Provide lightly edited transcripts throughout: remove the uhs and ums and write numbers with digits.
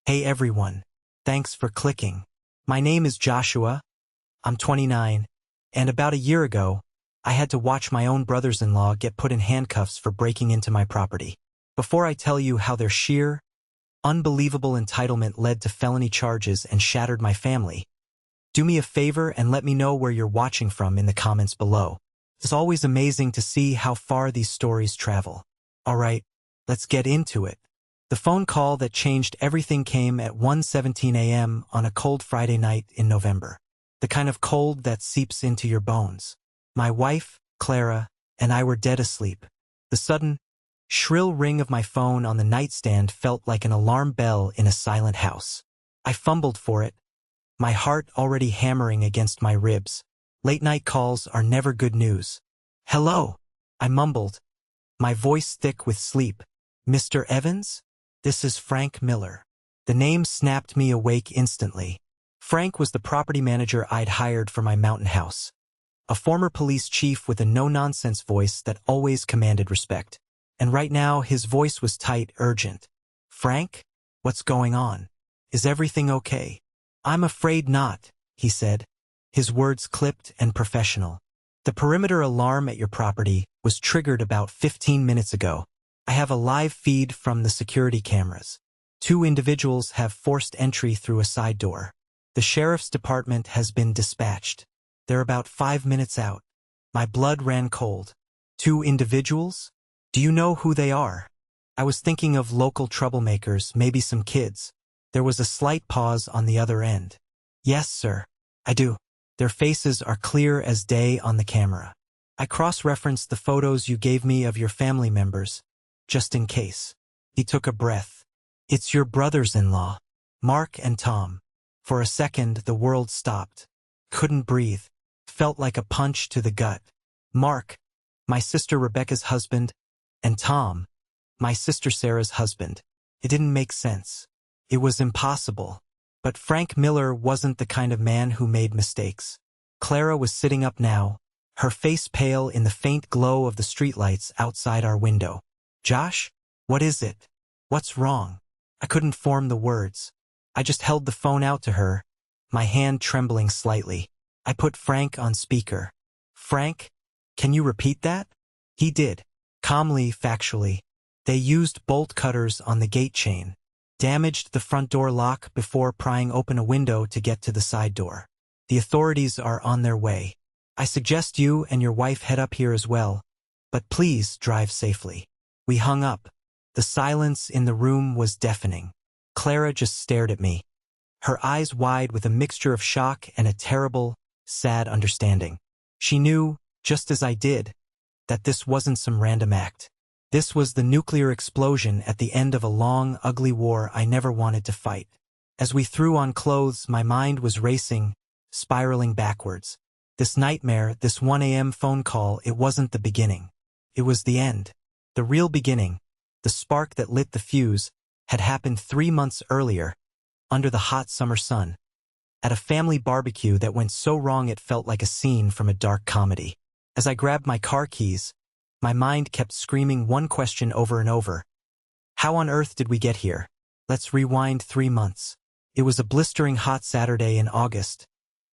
Hey everyone. Thanks for clicking. My name is Joshua. I'm 29, and about a year ago, I had to watch my own brothers-in-law get put in handcuffs for breaking into my property. Before I tell you how their sheer, unbelievable entitlement led to felony charges and shattered my family, do me a favor and let me know where you're watching from in the comments below. It's always amazing to see how far these stories travel. Alright, let's get into it. The phone call that changed everything came at 1:17 a.m. on a cold Friday night in November. The kind of cold that seeps into your bones. My wife, Clara, and I were dead asleep. The sudden, shrill ring of my phone on the nightstand felt like an alarm bell in a silent house. I fumbled for it, my heart already hammering against my ribs. Late-night calls are never good news. "Hello," I mumbled, my voice thick with sleep. "Mr. Evans? This is Frank Miller." The name snapped me awake instantly. Frank was the property manager I'd hired for my mountain house. A former police chief with a no-nonsense voice that always commanded respect. And right now, his voice was tight, urgent. "Frank? What's going on? Is everything okay?" "I'm afraid not," he said, his words clipped and professional. "The perimeter alarm at your property was triggered about 15 minutes ago. I have a live feed from the security cameras. 2 individuals have forced entry through a side door. The sheriff's department has been dispatched. They're about 5 minutes out." My blood ran cold. 2 individuals? Do you know who they are? I was thinking of local troublemakers, maybe some kids. There was a slight pause on the other end. "Yes, sir. I do. Their faces are clear as day on the camera. I cross-referenced the photos you gave me of your family members, just in case." He took a breath. "It's your brothers-in-law, Mark and Tom." For a second, the world stopped. Couldn't breathe. Felt like a punch to the gut. Mark, my sister Rebecca's husband, and Tom, my sister Sarah's husband. It didn't make sense. It was impossible. But Frank Miller wasn't the kind of man who made mistakes. Clara was sitting up now, her face pale in the faint glow of the streetlights outside our window. "Josh? What is it? What's wrong?" I couldn't form the words. I just held the phone out to her, my hand trembling slightly. I put Frank on speaker. "Frank, can you repeat that?" He did, calmly, factually. "They used bolt cutters on the gate chain, damaged the front door lock before prying open a window to get to the side door. The authorities are on their way. I suggest you and your wife head up here as well, but please drive safely." We hung up. The silence in the room was deafening. Clara just stared at me, her eyes wide with a mixture of shock and a terrible, sad understanding. She knew, just as I did, that this wasn't some random act. This was the nuclear explosion at the end of a long, ugly war I never wanted to fight. As we threw on clothes, my mind was racing, spiraling backwards. This nightmare, this 1 a.m. phone call, it wasn't the beginning. It was the end. The real beginning, the spark that lit the fuse, had happened 3 months earlier, under the hot summer sun, at a family barbecue that went so wrong it felt like a scene from a dark comedy. As I grabbed my car keys, my mind kept screaming one question over and over. How on earth did we get here? Let's rewind 3 months. It was a blistering hot Saturday in August,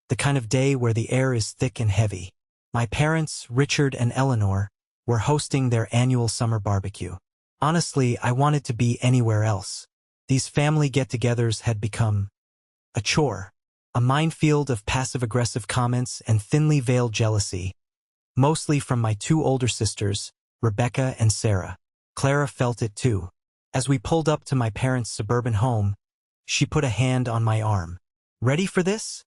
the kind of day where the air is thick and heavy. My parents, Richard and Eleanor, were hosting their annual summer barbecue. Honestly, I wanted to be anywhere else. These family get-togethers had become a chore, a minefield of passive-aggressive comments and thinly veiled jealousy, mostly from my 2 older sisters, Rebecca and Sarah. Clara felt it too. As we pulled up to my parents' suburban home, she put a hand on my arm. "Ready for this?"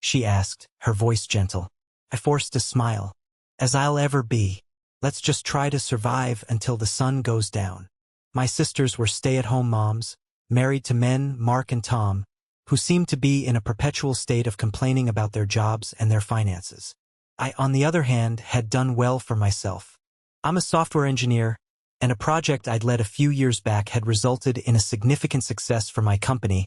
she asked, her voice gentle. I forced a smile. "As I'll ever be. Let's just try to survive until the sun goes down." My sisters were stay-at-home moms, married to men, Mark and Tom, who seemed to be in a perpetual state of complaining about their jobs and their finances. I, on the other hand, had done well for myself. I'm a software engineer, and a project I'd led a few years back had resulted in a significant success for my company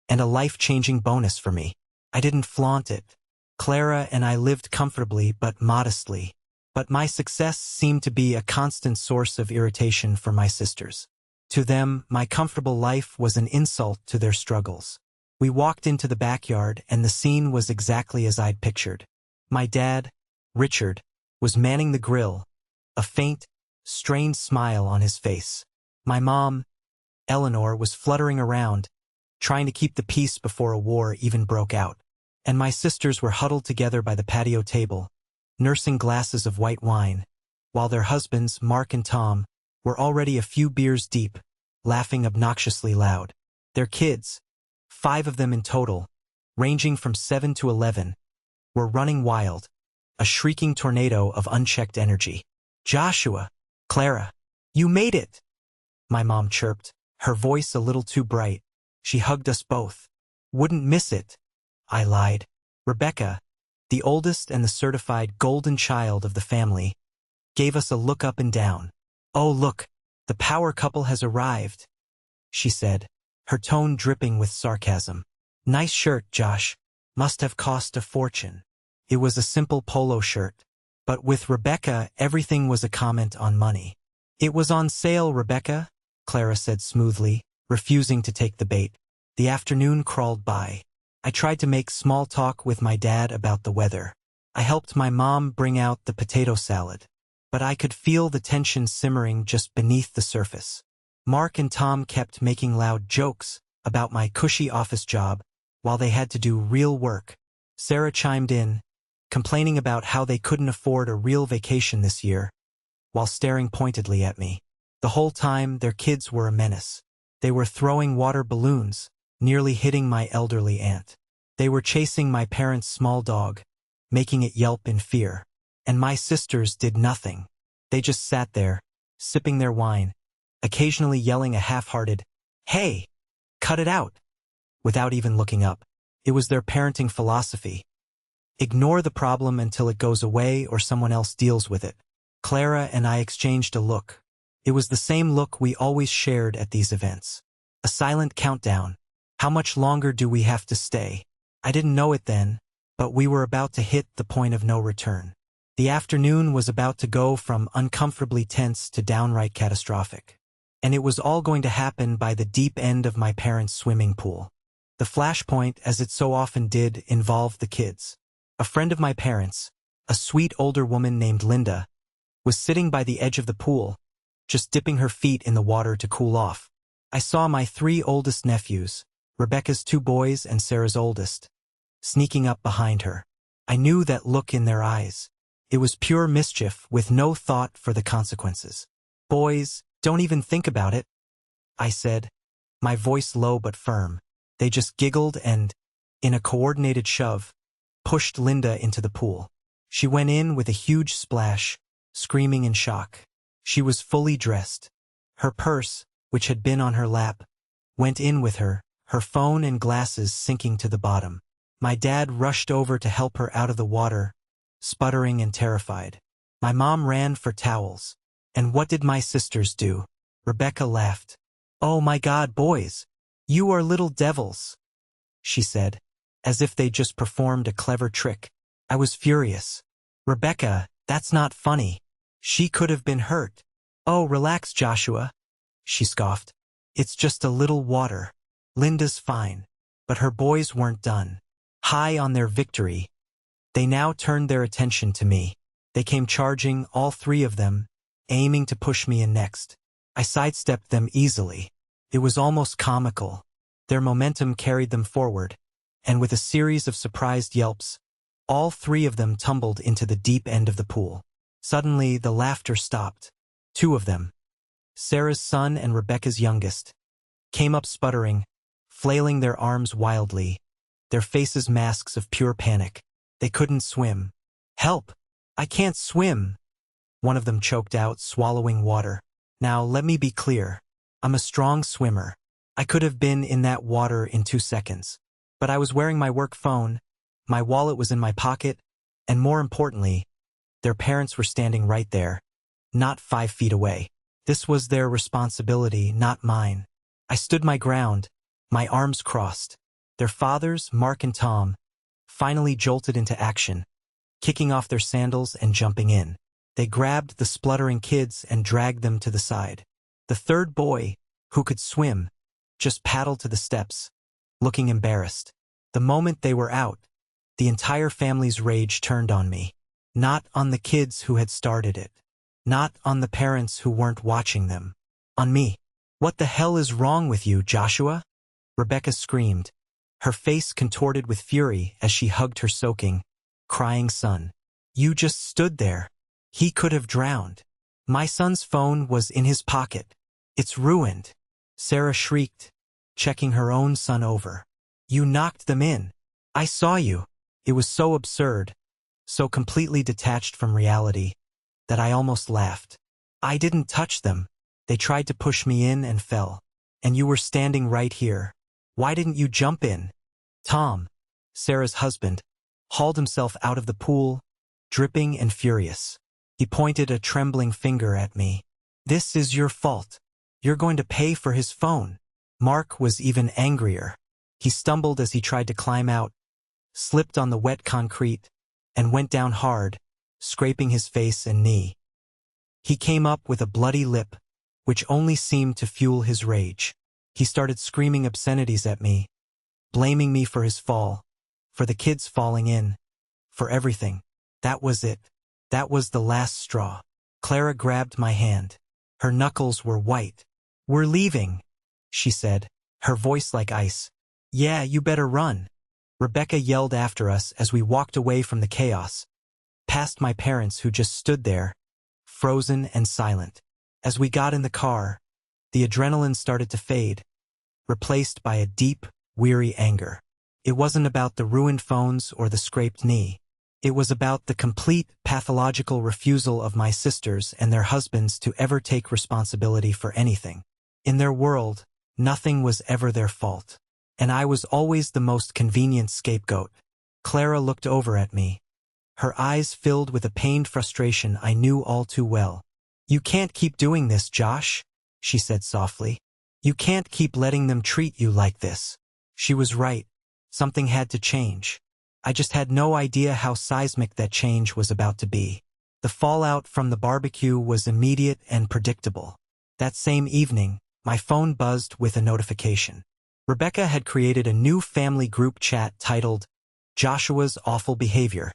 and a life-changing bonus for me. I didn't flaunt it. Clara and I lived comfortably but modestly. But my success seemed to be a constant source of irritation for my sisters. To them, my comfortable life was an insult to their struggles. We walked into the backyard and the scene was exactly as I'd pictured. My dad, Richard, was manning the grill, a faint, strained smile on his face. My mom, Eleanor, was fluttering around, trying to keep the peace before a war even broke out. And my sisters were huddled together by the patio table, nursing glasses of white wine, while their husbands, Mark and Tom, were already a few beers deep, laughing obnoxiously loud. Their kids, 5 of them in total, ranging from 7 to 11, were running wild, a shrieking tornado of unchecked energy. "Joshua, Clara, you made it!" My mom chirped, her voice a little too bright. She hugged us both. "Wouldn't miss it," I lied. Rebecca, the oldest and the certified golden child of the family, gave us a look up and down. "Oh, look, the power couple has arrived," she said, her tone dripping with sarcasm. "Nice shirt, Josh. Must have cost a fortune." It was a simple polo shirt, but with Rebecca, everything was a comment on money. "It was on sale, Rebecca," Clara said smoothly, refusing to take the bait. The afternoon crawled by. I tried to make small talk with my dad about the weather. I helped my mom bring out the potato salad, but I could feel the tension simmering just beneath the surface. Mark and Tom kept making loud jokes about my cushy office job while they had to do real work. Sarah chimed in, complaining about how they couldn't afford a real vacation this year, while staring pointedly at me. The whole time, their kids were a menace. They were throwing water balloons, nearly hitting my elderly aunt. They were chasing my parents' small dog, making it yelp in fear. And my sisters did nothing. They just sat there, sipping their wine, occasionally yelling a half-hearted, "Hey, cut it out," without even looking up. It was their parenting philosophy. Ignore the problem until it goes away or someone else deals with it. Clara and I exchanged a look. It was the same look we always shared at these events. A silent countdown. How much longer do we have to stay? I didn't know it then, but we were about to hit the point of no return. The afternoon was about to go from uncomfortably tense to downright catastrophic. And it was all going to happen by the deep end of my parents' swimming pool. The flashpoint, as it so often did, involved the kids. A friend of my parents, a sweet older woman named Linda, was sitting by the edge of the pool, just dipping her feet in the water to cool off. I saw my 3 oldest nephews, Rebecca's 2 boys and Sarah's oldest, sneaking up behind her. I knew that look in their eyes. It was pure mischief with no thought for the consequences. "Boys, don't even think about it," I said, my voice low but firm. They just giggled and, in a coordinated shove, pushed Linda into the pool. She went in with a huge splash, screaming in shock. She was fully dressed. Her purse, which had been on her lap, went in with her, her phone and glasses sinking to the bottom. My dad rushed over to help her out of the water, sputtering and terrified. My mom ran for towels. And what did my sisters do? Rebecca laughed. "Oh my God, boys! You are little devils," she said, as if they just performed a clever trick. I was furious. "Rebecca, that's not funny. She could have been hurt." "Oh, relax, Joshua," she scoffed. "It's just a little water. Linda's fine." But her boys weren't done. High on their victory, they now turned their attention to me. They came charging, all 3 of them, aiming to push me in next. I sidestepped them easily. It was almost comical. Their momentum carried them forward, and with a series of surprised yelps, all 3 of them tumbled into the deep end of the pool. Suddenly, the laughter stopped. 2 of them, Sarah's son and Rebecca's youngest, came up sputtering, flailing their arms wildly, their faces masks of pure panic. They couldn't swim. "Help! I can't swim!" one of them choked out, swallowing water. Now, let me be clear. I'm a strong swimmer. I could have been in that water in 2 seconds. But I was wearing my work phone, my wallet was in my pocket, and more importantly, their parents were standing right there, not 5 feet away. This was their responsibility, not mine. I stood my ground, my arms crossed. Their fathers, Mark and Tom, finally jolted into action, kicking off their sandals and jumping in. They grabbed the spluttering kids and dragged them to the side. The 3rd boy, who could swim, just paddled to the steps, looking embarrassed. The moment they were out, the entire family's rage turned on me. Not on the kids who had started it. Not on the parents who weren't watching them. On me. "What the hell is wrong with you, Joshua?" Rebecca screamed, her face contorted with fury as she hugged her soaking, crying son. "You just stood there. He could have drowned. My son's phone was in his pocket. It's ruined." Sarah shrieked, checking her own son over. "You knocked them in. I saw you." It was so absurd, so completely detached from reality, that I almost laughed. "I didn't touch them. They tried to push me in and fell. And you were standing right here. Why didn't you jump in?" Tom, Sarah's husband, hauled himself out of the pool, dripping and furious. He pointed a trembling finger at me. "This is your fault. You're going to pay for his phone." Mark was even angrier. He stumbled as he tried to climb out, slipped on the wet concrete, and went down hard, scraping his face and knee. He came up with a bloody lip, which only seemed to fuel his rage. He started screaming obscenities at me, blaming me for his fall, for the kids falling in, for everything. That was it. That was the last straw. Clara grabbed my hand. Her knuckles were white. "We're leaving," she said, her voice like ice. "Yeah, you better run." Rebecca yelled after us as we walked away from the chaos, past my parents who just stood there, frozen and silent. As we got in the car, the adrenaline started to fade, replaced by a deep, weary anger. It wasn't about the ruined phones or the scraped knee. It was about the complete, pathological refusal of my sisters and their husbands to ever take responsibility for anything. In their world, nothing was ever their fault. And I was always the most convenient scapegoat. Clara looked over at me, her eyes filled with a pained frustration I knew all too well. "You can't keep doing this, Josh," she said softly. "You can't keep letting them treat you like this." She was right. Something had to change. I just had no idea how seismic that change was about to be. The fallout from the barbecue was immediate and predictable. That same evening, my phone buzzed with a notification. Rebecca had created a new family group chat titled, "Joshua's Awful Behavior."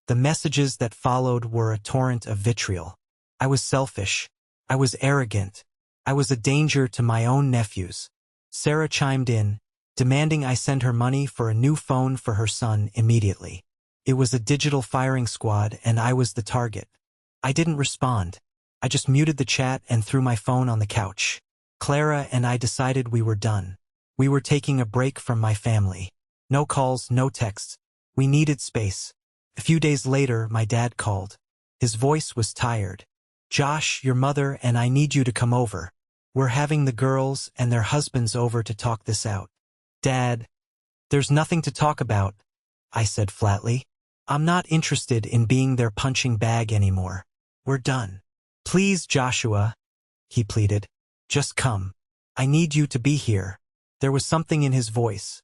The messages that followed were a torrent of vitriol. I was selfish. I was arrogant. I was a danger to my own nephews. Sarah chimed in, demanding I send her money for a new phone for her son immediately. It was a digital firing squad, and I was the target. I didn't respond. I just muted the chat and threw my phone on the couch. Clara and I decided we were done. We were taking a break from my family. No calls, no texts. We needed space. A few days later, my dad called. His voice was tired. "Josh, your mother and I need you to come over. We're having the girls and their husbands over to talk this out." "Dad, there's nothing to talk about," I said flatly. "I'm not interested in being their punching bag anymore. We're done." "Please, Joshua," he pleaded. "Just come. I need you to be here." There was something in his voice,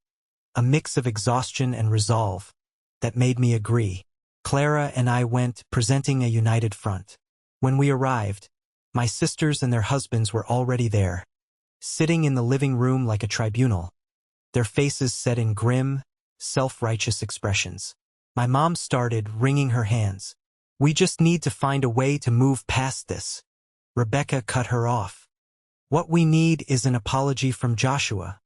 a mix of exhaustion and resolve, that made me agree. Clara and I went, presenting a united front. When we arrived, my sisters and their husbands were already there, sitting in the living room like a tribunal, their faces set in grim, self-righteous expressions. My mom started, wringing her hands. "We just need to find a way to move past this." Rebecca cut her off. "What we need is an apology from Joshua,"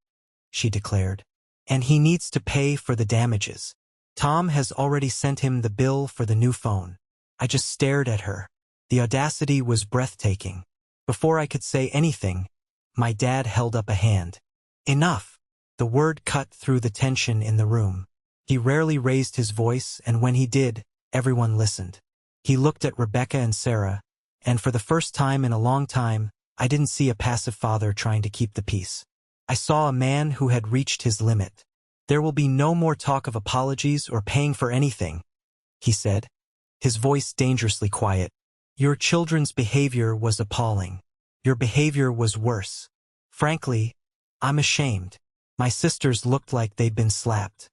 she declared. "And he needs to pay for the damages. Tom has already sent him the bill for the new phone." I just stared at her. The audacity was breathtaking. Before I could say anything, my dad held up a hand. "Enough." The word cut through the tension in the room. He rarely raised his voice, and when he did, everyone listened. He looked at Rebecca and Sarah, and for the first time in a long time, I didn't see a passive father trying to keep the peace. I saw a man who had reached his limit. "There will be no more talk of apologies or paying for anything," he said, his voice dangerously quiet. "Your children's behavior was appalling. Your behavior was worse. Frankly, I'm ashamed." My sisters looked like they'd been slapped.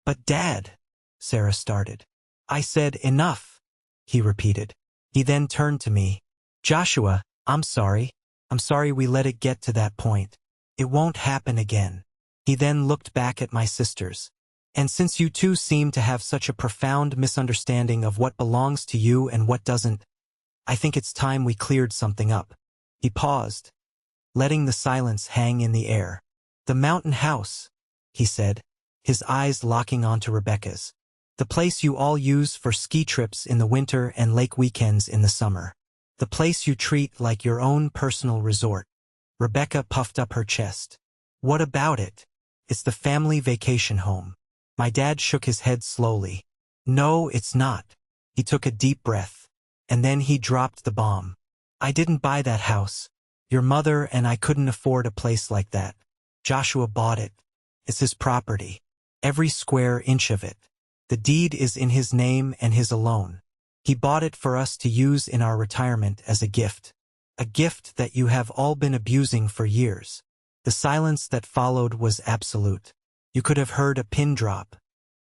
"But Dad," Sarah started. I said, "Enough," he repeated. He then turned to me. "Joshua, I'm sorry. I'm sorry we let it get to that point. It won't happen again. He then looked back at my sisters. And since you two seem to have such a profound misunderstanding of what belongs to you and what doesn't, I think it's time we cleared something up. He paused, letting the silence hang in the air. The mountain house, he said, his eyes locking onto Rebecca's. The place you all use for ski trips in the winter and lake weekends in the summer. The place you treat like your own personal resort. Rebecca puffed up her chest. What about it? It's the family vacation home. My dad shook his head slowly. No, it's not. He took a deep breath. And then he dropped the bomb. I didn't buy that house. Your mother and I couldn't afford a place like that. Joshua bought it. It's his property. Every square inch of it. The deed is in his name and his alone. He bought it for us to use in our retirement as a gift. A gift that you have all been abusing for years. The silence that followed was absolute. You could have heard a pin drop.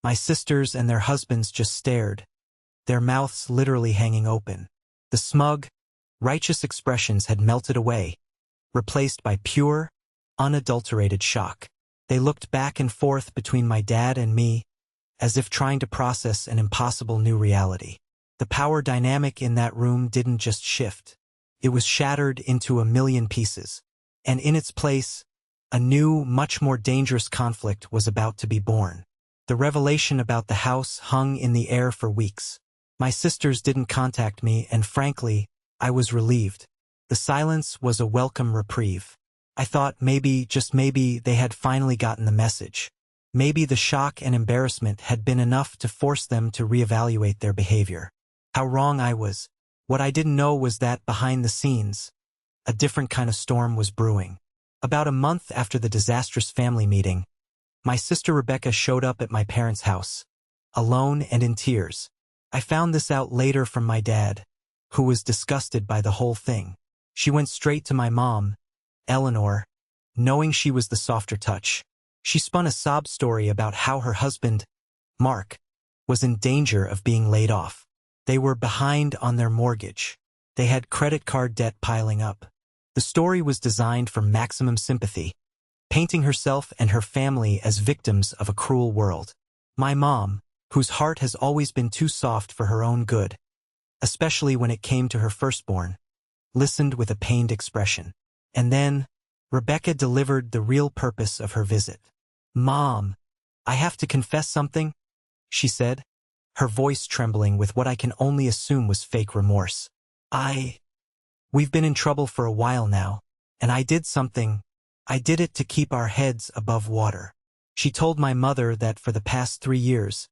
My sisters and their husbands just stared, their mouths literally hanging open. The smug, righteous expressions had melted away, replaced by pure, unadulterated shock. They looked back and forth between my dad and me, as if trying to process an impossible new reality. The power dynamic in that room didn't just shift. It was shattered into a million pieces. And in its place, a new, much more dangerous conflict was about to be born. The revelation about the house hung in the air for weeks. My sisters didn't contact me, and frankly, I was relieved. The silence was a welcome reprieve. I thought maybe, just maybe, they had finally gotten the message. Maybe the shock and embarrassment had been enough to force them to reevaluate their behavior. How wrong I was. What I didn't know was that behind the scenes, a different kind of storm was brewing. About a month after the disastrous family meeting, my sister Rebecca showed up at my parents' house, alone and in tears. I found this out later from my dad, who was disgusted by the whole thing. She went straight to my mom, Eleanor, knowing she was the softer touch. She spun a sob story about how her husband, Mark, was in danger of being laid off. They were behind on their mortgage. They had credit card debt piling up. The story was designed for maximum sympathy, painting herself and her family as victims of a cruel world. My mom, whose heart has always been too soft for her own good, especially when it came to her firstborn, listened with a pained expression. And then, Rebecca delivered the real purpose of her visit. Mom, I have to confess something, she said, her voice trembling with what I can only assume was fake remorse. We've been in trouble for a while now, and I did something. I did it to keep our heads above water. She told my mother that for the past 3 years,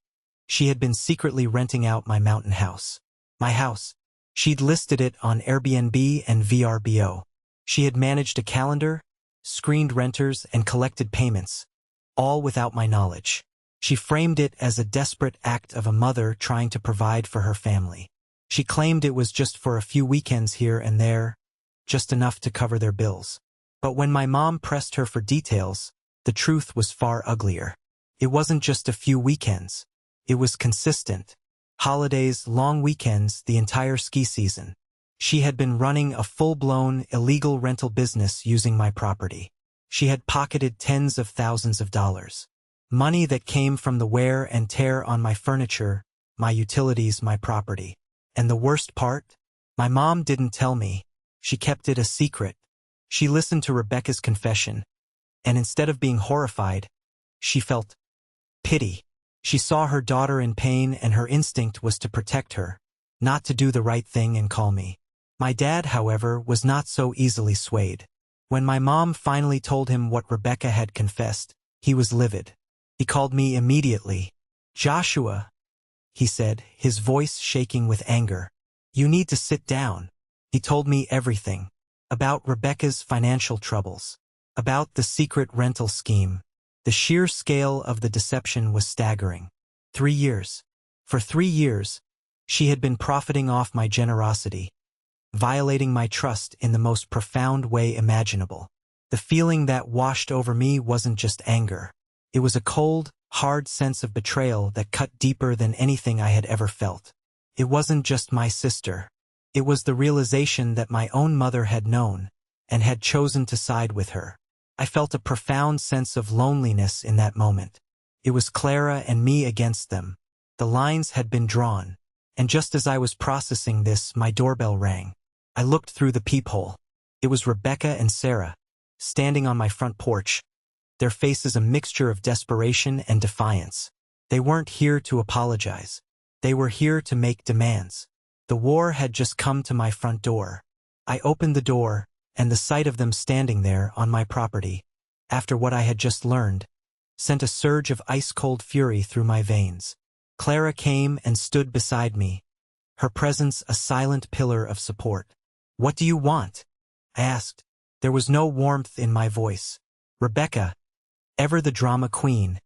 she had been secretly renting out my mountain house. My house. She'd listed it on Airbnb and VRBO. She had managed a calendar, screened renters, and collected payments, all without my knowledge. She framed it as a desperate act of a mother trying to provide for her family. She claimed it was just for a few weekends here and there, just enough to cover their bills. But when my mom pressed her for details, the truth was far uglier. It wasn't just a few weekends. It was consistent. Holidays, long weekends, the entire ski season. She had been running a full-blown, illegal rental business using my property. She had pocketed tens of thousands of dollars. Money that came from the wear and tear on my furniture, my utilities, my property. And the worst part? My mom didn't tell me. She kept it a secret. She listened to Rebecca's confession, and instead of being horrified, she felt pity. She saw her daughter in pain, and her instinct was to protect her, not to do the right thing and call me. My dad, however, was not so easily swayed. When my mom finally told him what Rebecca had confessed, he was livid. He called me immediately. Joshua, he said, his voice shaking with anger. You need to sit down. He told me everything. About Rebecca's financial troubles. About the secret rental scheme. The sheer scale of the deception was staggering. 3 years. For 3 years, she had been profiting off my generosity, violating my trust in the most profound way imaginable. The feeling that washed over me wasn't just anger. It was a cold, hard sense of betrayal that cut deeper than anything I had ever felt. It wasn't just my sister. It was the realization that my own mother had known, and had chosen to side with her. I felt a profound sense of loneliness in that moment. It was Clara and me against them. The lines had been drawn, and just as I was processing this, my doorbell rang. I looked through the peephole. It was Rebecca and Sarah, standing on my front porch, their faces a mixture of desperation and defiance. They weren't here to apologize. They were here to make demands. The war had just come to my front door. I opened the door, and the sight of them standing there on my property, after what I had just learned, sent a surge of ice-cold fury through my veins. Clara came and stood beside me, her presence a silent pillar of support. "What do you want?" I asked. There was no warmth in my voice. Rebecca, ever the drama queen,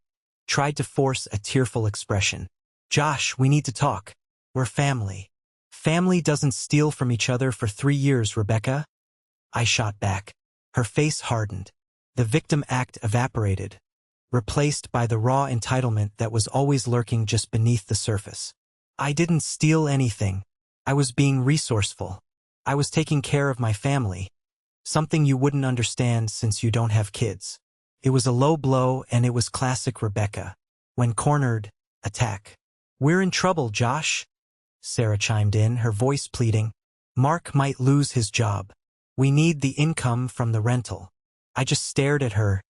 tried to force a tearful expression. "Josh, we need to talk. We're family." "Family doesn't steal from each other for 3 years, Rebecca." I shot back. Her face hardened. The victim act evaporated, replaced by the raw entitlement that was always lurking just beneath the surface. "I didn't steal anything. I was being resourceful. I was taking care of my family. Something you wouldn't understand since you don't have kids." It was a low blow, and it was classic Rebecca. When cornered, attack. "We're in trouble, Josh," Sarah chimed in, her voice pleading. "Mark might lose his job. We need the income from the rental." I just stared at her,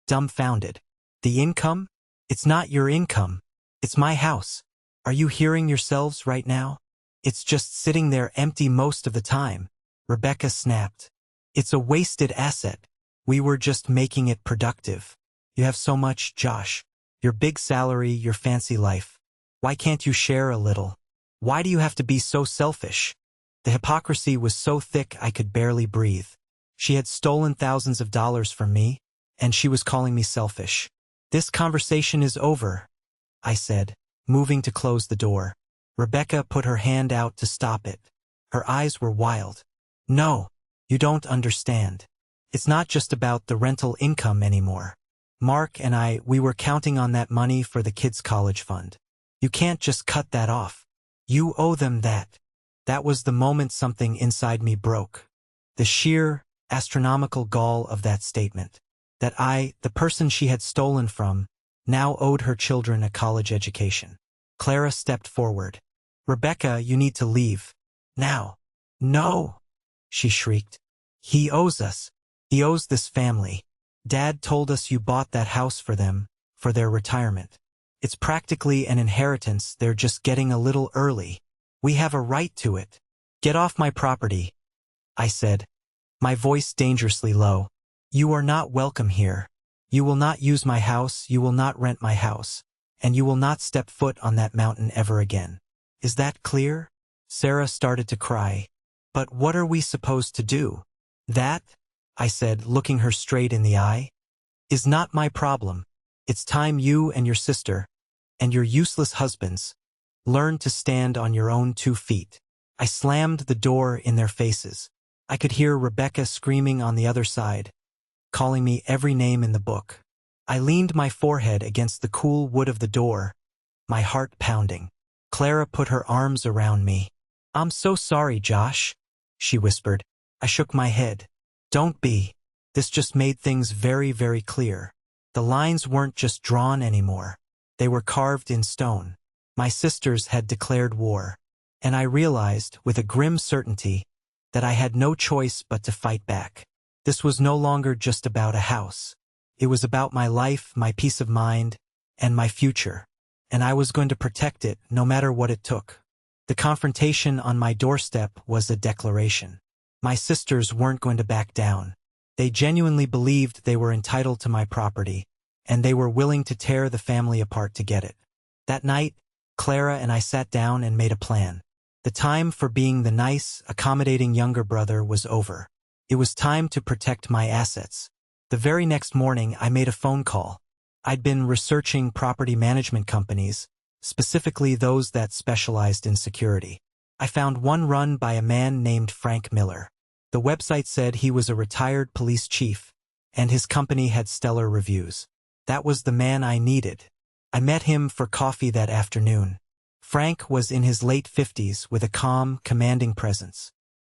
dumbfounded. "The income? It's not your income. It's my house. Are you hearing yourselves right now? It's just sitting there empty most of the time," Rebecca snapped. "It's a wasted asset. We were just making it productive. You have so much, Josh. Your big salary, your fancy life. Why can't you share a little? Why do you have to be so selfish?" The hypocrisy was so thick I could barely breathe. She had stolen thousands of dollars from me, and she was calling me selfish. "This conversation is over," I said, moving to close the door. Rebecca put her hand out to stop it. Her eyes were wild. "No, you don't understand. It's not just about the rental income anymore. Mark and we were counting on that money for the kids' college fund. You can't just cut that off. You owe them that." That was the moment something inside me broke. The sheer, astronomical gall of that statement. That I, the person she had stolen from, now owed her children a college education. Clara stepped forward. "Rebecca, you need to leave. Now." "No," she shrieked. "He owes us. He owes this family. Dad told us you bought that house for them, for their retirement. It's practically an inheritance. They're just getting a little early. We have a right to it. Get off my property," I said, my voice dangerously low. "You are not welcome here. You will not use my house, you will not rent my house, and you will not step foot on that mountain ever again. Is that clear?" Sarah started to cry. "But what are we supposed to do?" "That," I said, looking her straight in the eye, "is not my problem. It's time you and your sister, and your useless husbands, learn to stand on your own 2 feet. I slammed the door in their faces. I could hear Rebecca screaming on the other side, calling me every name in the book. I leaned my forehead against the cool wood of the door, my heart pounding. Clara put her arms around me. "I'm so sorry, Josh," she whispered. I shook my head. "Don't be." This just made things very, very clear. The lines weren't just drawn anymore. They were carved in stone. My sisters had declared war, and I realized, with a grim certainty, that I had no choice but to fight back. This was no longer just about a house. It was about my life, my peace of mind, and my future, and I was going to protect it no matter what it took. The confrontation on my doorstep was a declaration. My sisters weren't going to back down. They genuinely believed they were entitled to my property, and they were willing to tear the family apart to get it. That night, Clara and I sat down and made a plan. The time for being the nice, accommodating younger brother was over. It was time to protect my assets. The very next morning, I made a phone call. I'd been researching property management companies, specifically those that specialized in security. I found one run by a man named Frank Miller. The website said he was a retired police chief, and his company had stellar reviews. That was the man I needed. I met him for coffee that afternoon. Frank was in his late 50s with a calm, commanding presence.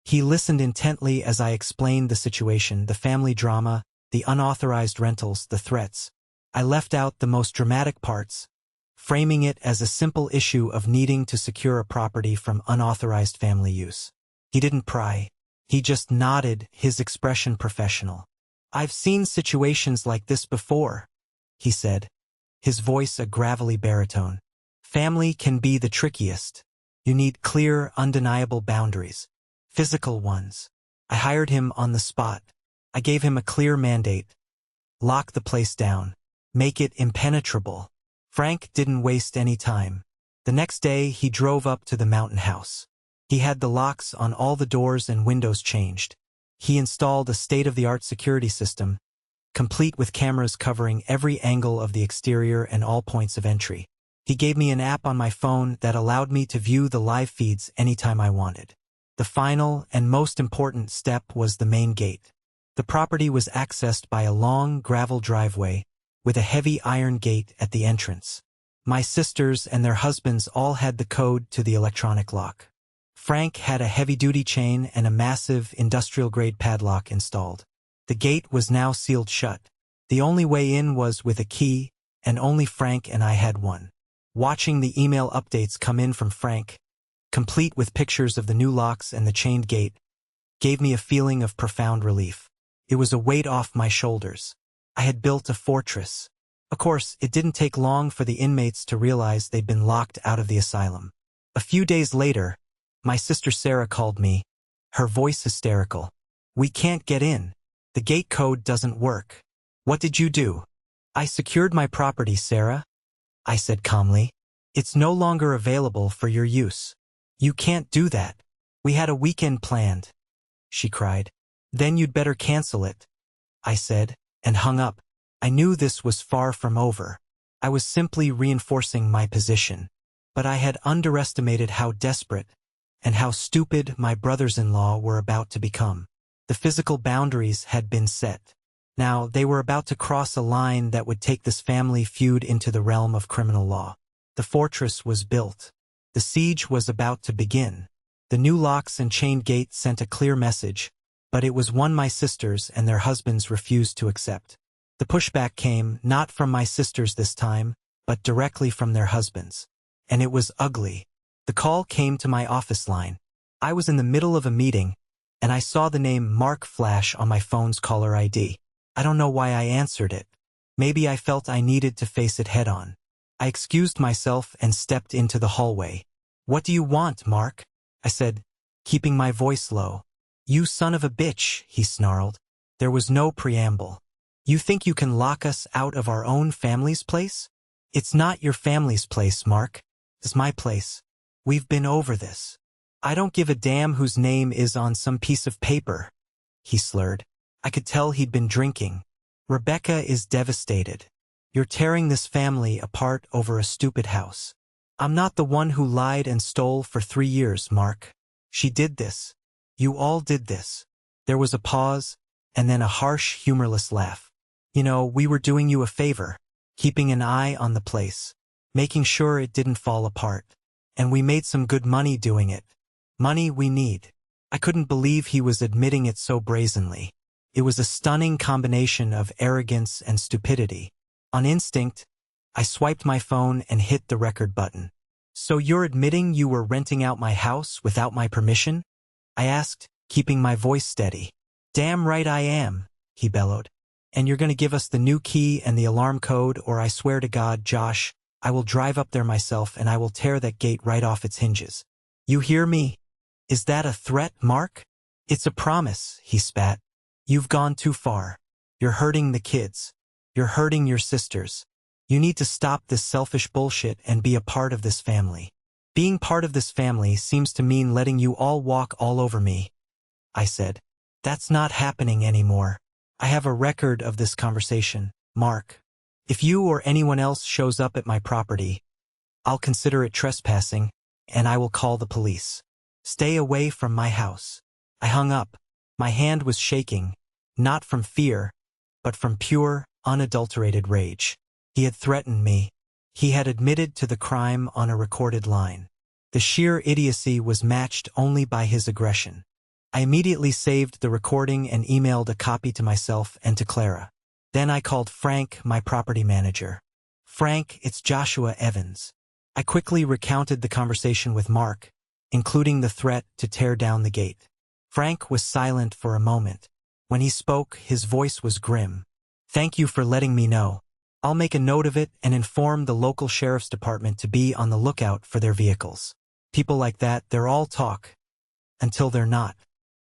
He listened intently as I explained the situation, the family drama, the unauthorized rentals, the threats. I left out the most dramatic parts, framing it as a simple issue of needing to secure a property from unauthorized family use. He didn't pry. He just nodded, his expression professional. "I've seen situations like this before," he said, his voice a gravelly baritone. "Family can be the trickiest. You need clear, undeniable boundaries. Physical ones." I hired him on the spot. I gave him a clear mandate. Lock the place down. Make it impenetrable. Frank didn't waste any time. The next day, he drove up to the mountain house. He had the locks on all the doors and windows changed. He installed a state-of-the-art security system, complete with cameras covering every angle of the exterior and all points of entry. He gave me an app on my phone that allowed me to view the live feeds anytime I wanted. The final and most important step was the main gate. The property was accessed by a long gravel driveway with a heavy iron gate at the entrance. My sisters and their husbands all had the code to the electronic lock. Frank had a heavy-duty chain and a massive industrial-grade padlock installed. The gate was now sealed shut. The only way in was with a key, and only Frank and I had one. Watching the email updates come in from Frank, complete with pictures of the new locks and the chained gate, gave me a feeling of profound relief. It was a weight off my shoulders. I had built a fortress. Of course, it didn't take long for the inmates to realize they'd been locked out of the asylum. A few days later, my sister Sarah called me, her voice hysterical. "We can't get in. The gate code doesn't work." "What did you do?" "I secured my property, Sarah," I said calmly. "It's no longer available for your use." "You can't do that. We had a weekend planned," she cried. "Then you'd better cancel it," I said, and hung up. I knew this was far from over. I was simply reinforcing my position. But I had underestimated how desperate and how stupid my brothers-in-law were about to become. The physical boundaries had been set. Now they were about to cross a line that would take this family feud into the realm of criminal law. The fortress was built. The siege was about to begin. The new locks and chained gate sent a clear message, but it was one my sisters and their husbands refused to accept. The pushback came not from my sisters this time, but directly from their husbands. And it was ugly. The call came to my office line. I was in the middle of a meeting, and I saw the name Mark flash on my phone's caller ID. I don't know why I answered it. Maybe I felt I needed to face it head-on. I excused myself and stepped into the hallway. "What do you want, Mark?" I said, keeping my voice low. "You son of a bitch," he snarled. There was no preamble. "You think you can lock us out of our own family's place? It's not your family's place, Mark. It's my place. We've been over this. I don't give a damn whose name is on some piece of paper," he slurred. I could tell he'd been drinking. "Rebecca is devastated. You're tearing this family apart over a stupid house. I'm not the one who lied and stole for 3 years, Mark. She did this. You all did this." There was a pause, and then a harsh, humorless laugh. "You know, we were doing you a favor, keeping an eye on the place, making sure it didn't fall apart. And we made some good money doing it. Money we need." I couldn't believe he was admitting it so brazenly. It was a stunning combination of arrogance and stupidity. On instinct, I swiped my phone and hit the record button. "So you're admitting you were renting out my house without my permission?" I asked, keeping my voice steady. "Damn right I am," he bellowed. "And you're going to give us the new key and the alarm code, or I swear to God, Josh, I will drive up there myself and I will tear that gate right off its hinges. You hear me? Is that a threat, Mark?" "It's a promise," he spat. "You've gone too far. You're hurting the kids. You're hurting your sisters. You need to stop this selfish bullshit and be a part of this family." "Being part of this family seems to mean letting you all walk all over me," I said. "That's not happening anymore. I have a record of this conversation, Mark. If you or anyone else shows up at my property, I'll consider it trespassing, and I will call the police. Stay away from my house." I hung up. My hand was shaking, not from fear, but from pure, unadulterated rage. He had threatened me. He had admitted to the crime on a recorded line. The sheer idiocy was matched only by his aggression. I immediately saved the recording and emailed a copy to myself and to Clara. Then I called Frank, my property manager. "Frank, it's Joshua Evans." I quickly recounted the conversation with Mark, including the threat to tear down the gate. Frank was silent for a moment. When he spoke, his voice was grim. "Thank you for letting me know. I'll make a note of it and inform the local sheriff's department to be on the lookout for their vehicles. People like that, they're all talk. Until they're not.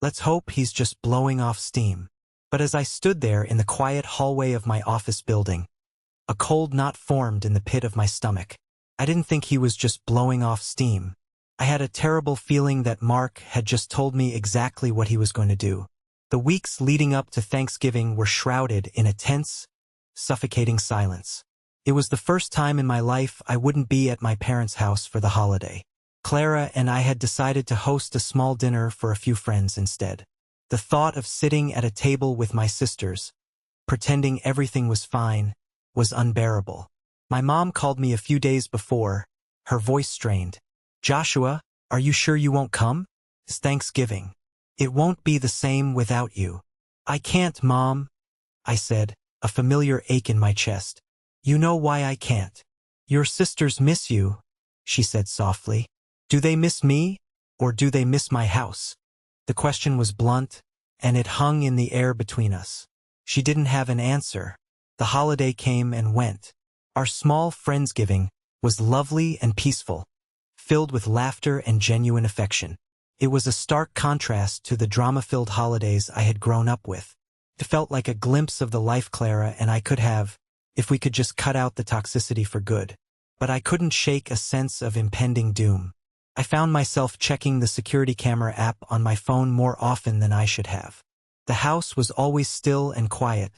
Let's hope he's just blowing off steam." But as I stood there in the quiet hallway of my office building, a cold knot formed in the pit of my stomach. I didn't think he was just blowing off steam. I had a terrible feeling that Mark had just told me exactly what he was going to do. The weeks leading up to Thanksgiving were shrouded in a tense, suffocating silence. It was the first time in my life I wouldn't be at my parents' house for the holiday. Clara and I had decided to host a small dinner for a few friends instead. The thought of sitting at a table with my sisters, pretending everything was fine, was unbearable. My mom called me a few days before, her voice strained. "Joshua, are you sure you won't come? It's Thanksgiving. It won't be the same without you." "I can't, Mom," I said, a familiar ache in my chest. "You know why I can't. Your sisters miss you," she said softly. "Do they miss me, or do they miss my house?" The question was blunt, and it hung in the air between us. She didn't have an answer. The holiday came and went. Our small Friendsgiving was lovely and peaceful, filled with laughter and genuine affection. It was a stark contrast to the drama-filled holidays I had grown up with. It felt like a glimpse of the life Clara and I could have, if we could just cut out the toxicity for good. But I couldn't shake a sense of impending doom. I found myself checking the security camera app on my phone more often than I should have. The house was always still and quiet,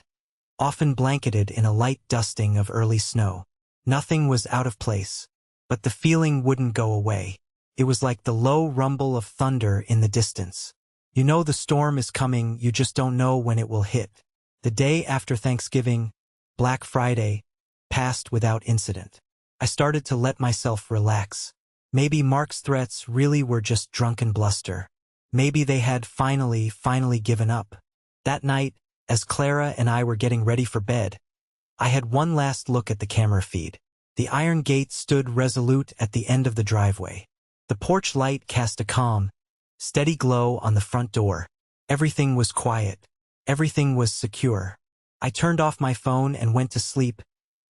often blanketed in a light dusting of early snow. Nothing was out of place, but the feeling wouldn't go away. It was like the low rumble of thunder in the distance. You know the storm is coming, you just don't know when it will hit. The day after Thanksgiving, Black Friday, passed without incident. I started to let myself relax. Maybe Mark's threats really were just drunken bluster. Maybe they had finally given up. That night, as Clara and I were getting ready for bed, I had one last look at the camera feed. The iron gate stood resolute at the end of the driveway. The porch light cast a calm, steady glow on the front door. Everything was quiet. Everything was secure. I turned off my phone and went to sleep,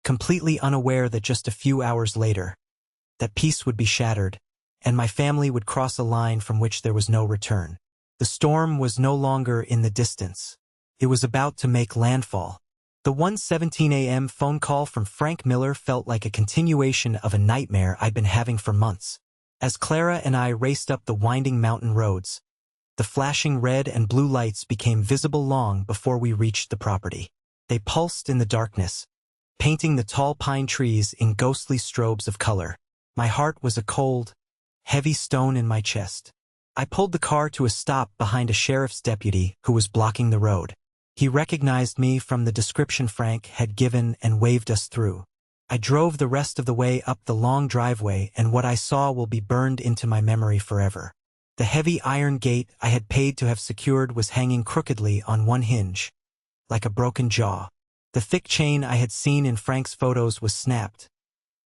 completely unaware that just a few hours later, that peace would be shattered, and my family would cross a line from which there was no return. The storm was no longer in the distance. It was about to make landfall. The 1:17 a.m. phone call from Frank Miller felt like a continuation of a nightmare I'd been having for months. As Clara and I raced up the winding mountain roads, the flashing red and blue lights became visible long before we reached the property. They pulsed in the darkness, painting the tall pine trees in ghostly strobes of color. My heart was a cold, heavy stone in my chest. I pulled the car to a stop behind a sheriff's deputy who was blocking the road. He recognized me from the description Frank had given and waved us through. I drove the rest of the way up the long driveway, and what I saw will be burned into my memory forever. The heavy iron gate I had paid to have secured was hanging crookedly on one hinge, like a broken jaw. The thick chain I had seen in Frank's photos was snapped,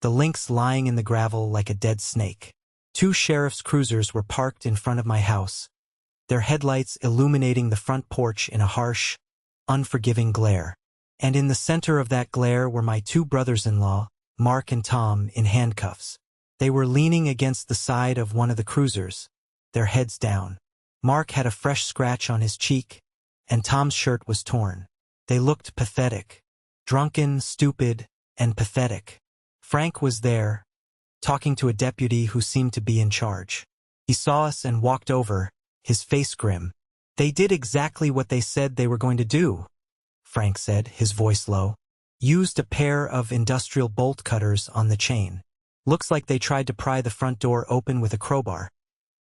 the links lying in the gravel like a dead snake. 2 sheriff's cruisers were parked in front of my house, their headlights illuminating the front porch in a harsh, unforgiving glare. And in the center of that glare were my 2 brothers-in-law, Mark and Tom, in handcuffs. They were leaning against the side of one of the cruisers, their heads down. Mark had a fresh scratch on his cheek, and Tom's shirt was torn. They looked pathetic. Drunken, stupid, and pathetic. Frank was there, talking to a deputy who seemed to be in charge. He saw us and walked over, his face grim. "They did exactly what they said they were going to do," Frank said, his voice low. "Used a pair of industrial bolt cutters on the chain. Looks like they tried to pry the front door open with a crowbar.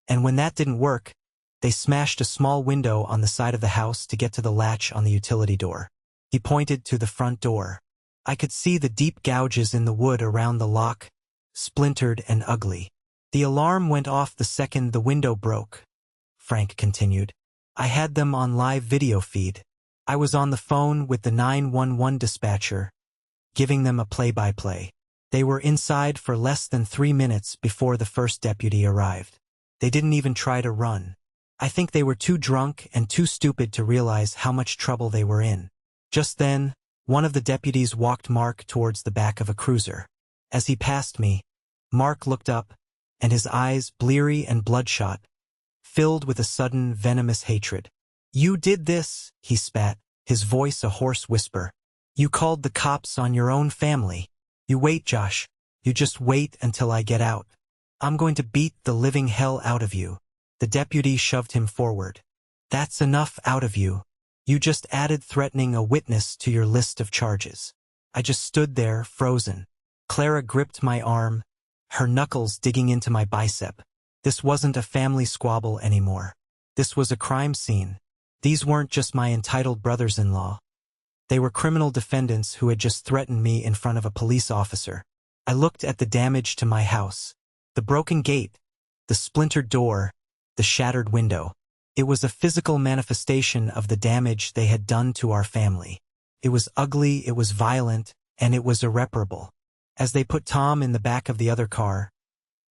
And when that didn't work, they smashed a small window on the side of the house to get to the latch on the utility door." He pointed to the front door. I could see the deep gouges in the wood around the lock, splintered and ugly. "The alarm went off the second the window broke," Frank continued. I had them on live video feed. I was on the phone with the 911 dispatcher, giving them a play-by-play. They were inside for less than 3 minutes before the first deputy arrived. They didn't even try to run. I think they were too drunk and too stupid to realize how much trouble they were in. Just then, one of the deputies walked Mark towards the back of a cruiser. As he passed me, Mark looked up, and his eyes, bleary and bloodshot, filled with a sudden venomous hatred. "You did this," he spat, his voice a hoarse whisper. "You called the cops on your own family. You wait, Josh. You just wait until I get out. I'm going to beat the living hell out of you." The deputy shoved him forward. "That's enough out of you. You just added threatening a witness to your list of charges." I just stood there, frozen. Clara gripped my arm, her knuckles digging into my bicep. This wasn't a family squabble anymore. This was a crime scene. These weren't just my entitled brothers-in-law. They were criminal defendants who had just threatened me in front of a police officer. I looked at the damage to my house. The broken gate, the splintered door, the shattered window. It was a physical manifestation of the damage they had done to our family. It was ugly, it was violent, and it was irreparable. As they put Tom in the back of the other car,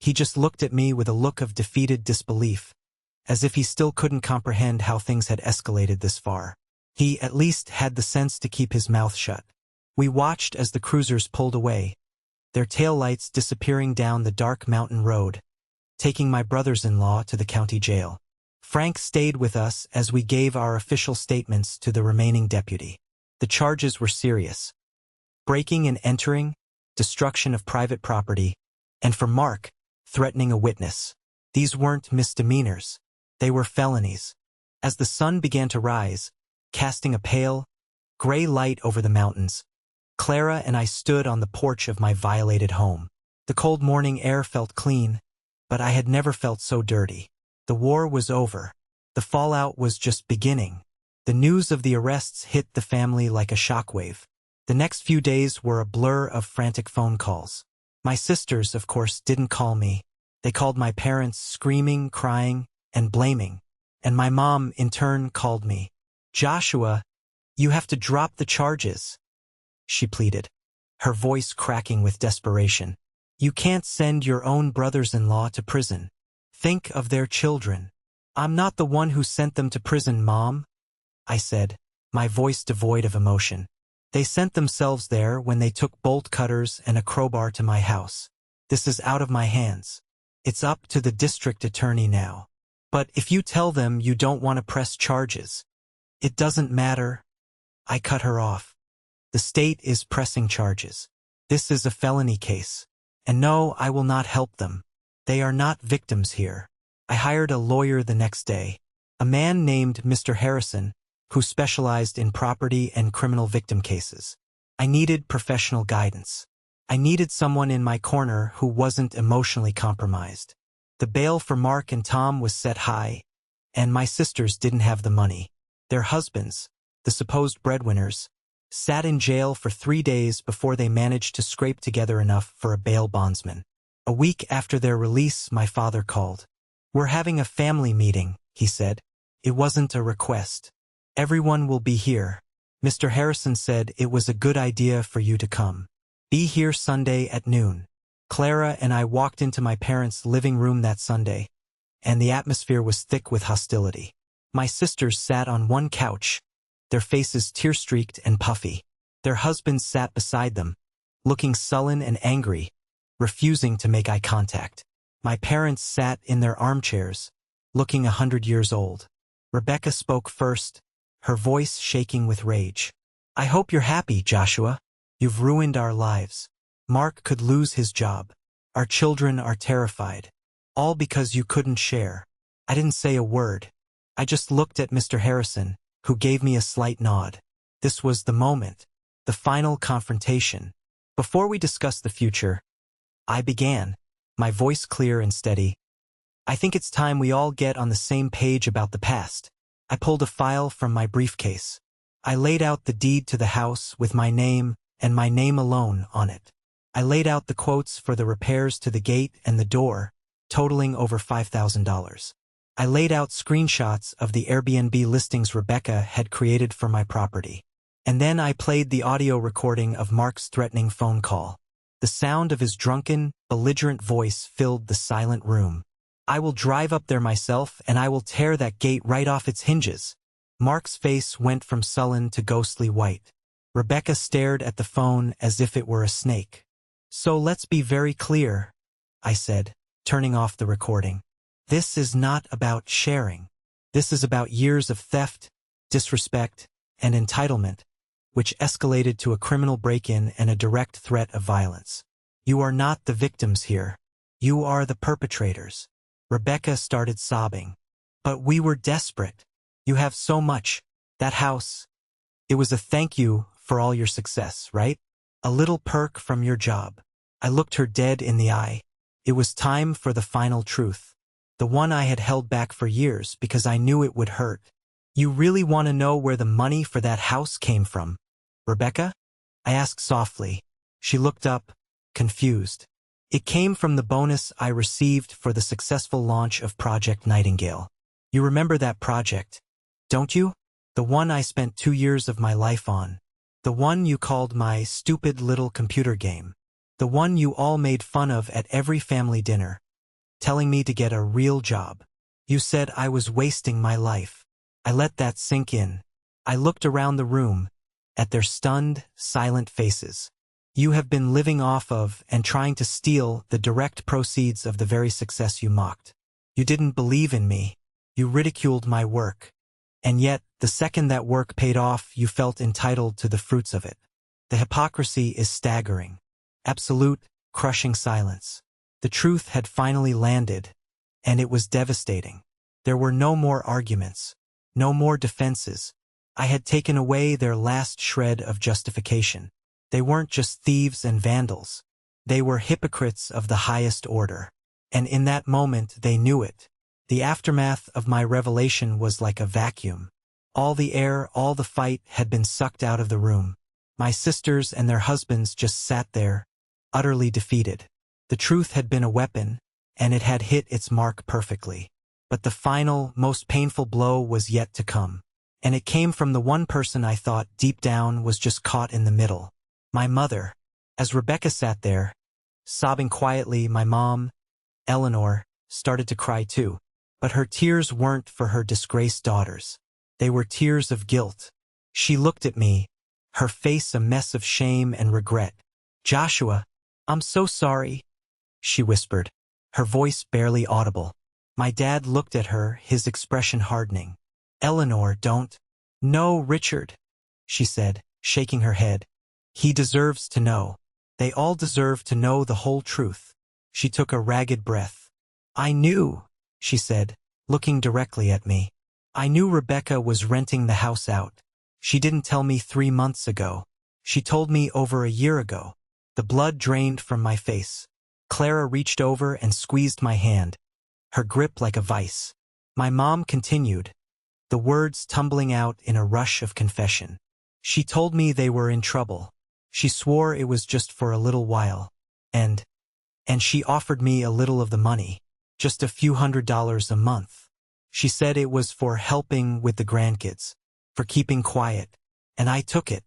he just looked at me with a look of defeated disbelief, as if he still couldn't comprehend how things had escalated this far. He at least had the sense to keep his mouth shut. We watched as the cruisers pulled away, their taillights disappearing down the dark mountain road, taking my brothers-in-law to the county jail. Frank stayed with us as we gave our official statements to the remaining deputy. The charges were serious: breaking and entering, destruction of private property, and for Mark, threatening a witness. These weren't misdemeanors. They were felonies. As the sun began to rise, casting a pale, gray light over the mountains, Clara and I stood on the porch of my violated home. The cold morning air felt clean, but I had never felt so dirty. The war was over. The fallout was just beginning. The news of the arrests hit the family like a shockwave. The next few days were a blur of frantic phone calls. My sisters, of course, didn't call me. They called my parents, screaming, crying, and blaming. And my mom, in turn, called me. "Joshua, you have to drop the charges," she pleaded, her voice cracking with desperation. "You can't send your own brothers-in-law to prison. Think of their children." "I'm not the one who sent them to prison, Mom," I said, my voice devoid of emotion. "They sent themselves there when they took bolt cutters and a crowbar to my house. This is out of my hands. It's up to the district attorney now. But if you tell them you don't want to press charges, it doesn't matter." I cut her off. "The state is pressing charges. This is a felony case. And no, I will not help them. They are not victims here." I hired a lawyer the next day, a man named Mr. Harrison, who specialized in property and criminal victim cases. I needed professional guidance. I needed someone in my corner who wasn't emotionally compromised. The bail for Mark and Tom was set high, and my sisters didn't have the money. Their husbands, the supposed breadwinners, sat in jail for 3 days before they managed to scrape together enough for a bail bondsman. A week after their release, my father called. "We're having a family meeting," he said. "It wasn't a request. Everyone will be here. Mr. Harrison said it was a good idea for you to come. Be here Sunday at noon." Clara and I walked into my parents' living room that Sunday, and the atmosphere was thick with hostility. My sisters sat on one couch, their faces tear-streaked and puffy. Their husbands sat beside them, looking sullen and angry, refusing to make eye contact. My parents sat in their armchairs, looking 100 years old. Rebecca spoke first, her voice shaking with rage. "I hope you're happy, Joshua. You've ruined our lives. Mark could lose his job. Our children are terrified. All because you couldn't share." I didn't say a word. I just looked at Mr. Harrison, who gave me a slight nod. This was the moment, the final confrontation. Before we discussed the future, I began, my voice clear and steady. "I think it's time we all get on the same page about the past." I pulled a file from my briefcase. I laid out the deed to the house with my name and my name alone on it. I laid out the quotes for the repairs to the gate and the door, totaling over $5,000. I laid out screenshots of the Airbnb listings Rebecca had created for my property. And then I played the audio recording of Mark's threatening phone call. The sound of his drunken, belligerent voice filled the silent room. "I will drive up there myself and I will tear that gate right off its hinges." Mark's face went from sullen to ghostly white. Rebecca stared at the phone as if it were a snake. "So let's be very clear," I said, turning off the recording. "This is not about sharing. This is about years of theft, disrespect, and entitlement, which escalated to a criminal break-in and a direct threat of violence. You are not the victims here. You are the perpetrators." Rebecca started sobbing. "But we were desperate. You have so much. That house. It was a thank you for all your success, right? A little perk from your job." I looked her dead in the eye. It was time for the final truth. The one I had held back for years because I knew it would hurt. "You really want to know where the money for that house came from, Rebecca?" I asked softly. She looked up, confused. "It came from the bonus I received for the successful launch of Project Nightingale. You remember that project, don't you? The one I spent 2 years of my life on. The one you called my stupid little computer game. The one you all made fun of at every family dinner, telling me to get a real job. You said I was wasting my life." I let that sink in. I looked around the room, at their stunned, silent faces. "You have been living off of and trying to steal the direct proceeds of the very success you mocked. You didn't believe in me. You ridiculed my work. And yet, the second that work paid off, you felt entitled to the fruits of it. The hypocrisy is staggering. Absolute, crushing silence. The truth had finally landed, and it was devastating. There were no more arguments, no more defenses. I had taken away their last shred of justification. They weren't just thieves and vandals. They were hypocrites of the highest order. And in that moment, they knew it. The aftermath of my revelation was like a vacuum. All the air, all the fight had been sucked out of the room. My sisters and their husbands just sat there, utterly defeated. The truth had been a weapon, and it had hit its mark perfectly. But the final, most painful blow was yet to come. And it came from the one person I thought deep down was just caught in the middle. My mother. As Rebecca sat there, sobbing quietly, my mom, Eleanor, started to cry too. But her tears weren't for her disgraced daughters. They were tears of guilt. She looked at me, her face a mess of shame and regret. "Joshua, I'm so sorry," she whispered, her voice barely audible. My dad looked at her, his expression hardening. "Eleanor, don't." "No, Richard," she said, shaking her head. "He deserves to know. They all deserve to know the whole truth." She took a ragged breath. "I knew," she said, looking directly at me. "I knew Rebecca was renting the house out. She didn't tell me 3 months ago. She told me over a year ago." The blood drained from my face. Clara reached over and squeezed my hand, her grip like a vice. My mom continued, the words tumbling out in a rush of confession. "She told me they were in trouble. She swore it was just for a little while. And she offered me a little of the money, just a few $100s a month. She said it was for helping with the grandkids, for keeping quiet. And I took it.